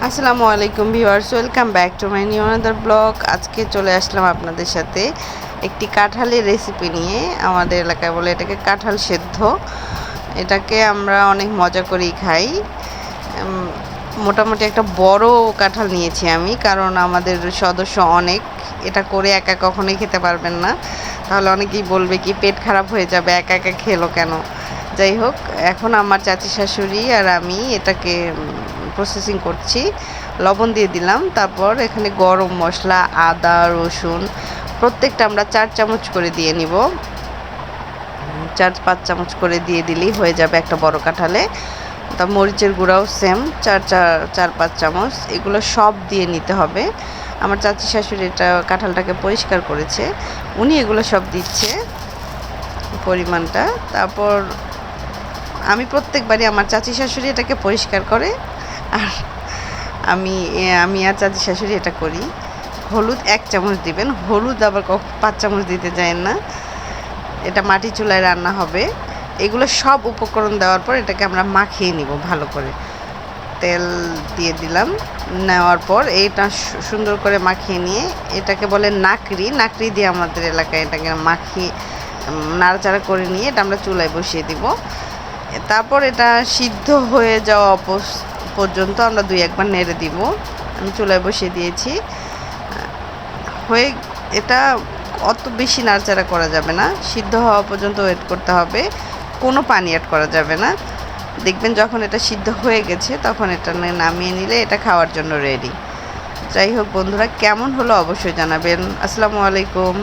আসসালামু আলাইকুম viewers, welcome back to my new another blog. আজকে চলে আসলাম আপনাদের সাথে একটি কাঁঠালের রেসিপি নিয়ে। আমাদের এলাকায় বলে এটাকে কাঁঠাল সেদ্ধ। এটাকে আমরা অনেক মজা করেই খাই। মোটামুটি একটা বড় কাঁঠাল নিয়েছি আমি, কারণ আমাদের সদস্য অনেক। এটা করে একা কখনোই খেতে পারবেন না, তাহলে অনেকেই বলবে কি পেট খারাপ হয়ে যাবে, একা একা খেলো কেন। যাই হোক, এখন আমার চাচি শাশুড়ি আর আমি এটাকে প্রসেসিং করছি। লবণ দিয়ে দিলাম, তারপর এখানে গরম মশলা, আদা, রসুন প্রত্যেকটা আমরা 4 চামচ করে দিয়ে নিব। 4-5 চামচ করে দিয়ে দিলেই হয়ে যাবে একটা বড় কাঁঠালে। তা মরিচের গুঁড়াও সেম 4-5 চামচ, এগুলো সব দিয়ে নিতে হবে। আমার চাচি শাশুড়ি এটা কাঁঠালটাকে পরিষ্কার করেছে, উনি এগুলো সব দিচ্ছে পরিমাণটা। তারপর আমি প্রত্যেকবারই আমার চাচি শাশুড়ি এটাকে পরিষ্কার করে, আর আমি আমি আর চাচি শাশুড়ি এটা করি। হলুদ 1 চামচ দিবেন, হলুদ আবার 5 চামচ দিতে যায়েন না। এটা মাটি চুলায় রান্না হবে। এগুলো সব উপকরণ দেওয়ার পর এটাকে আমরা মাখিয়ে নিব ভালো করে। তেল দিয়ে দিলাম, নেওয়ার পর এটা সুন্দর করে মাখিয়ে নিয়ে এটাকে বলে নাকড়ি। নাকড়ি দিয়ে আমাদের এলাকায় এটাকে মাখিয়ে নাড়াচাড়া করে নিয়ে এটা আমরা চুলায় বসিয়ে দিব। তারপর এটা সিদ্ধ হয়ে যাওয়া পর্যন্ত আমরা 2-1 বার নেড়ে দিব। আমি চুলায় বসিয়ে দিয়েছি। হয়ে এটা অত বেশি নাড়াচাড়া করা যাবে না, সিদ্ধ হওয়া পর্যন্ত ওয়েট করতে হবে। কোনো পানি অ্যাড করা যাবে না। দেখবেন যখন এটা সিদ্ধ হয়ে গেছে তখন এটা নামিয়ে নিলে এটা খাওয়ার জন্য রেডি। যাই হোক বন্ধুরা, কেমন হলো অবশ্যই জানাবেন। আসসালামু আলাইকুম।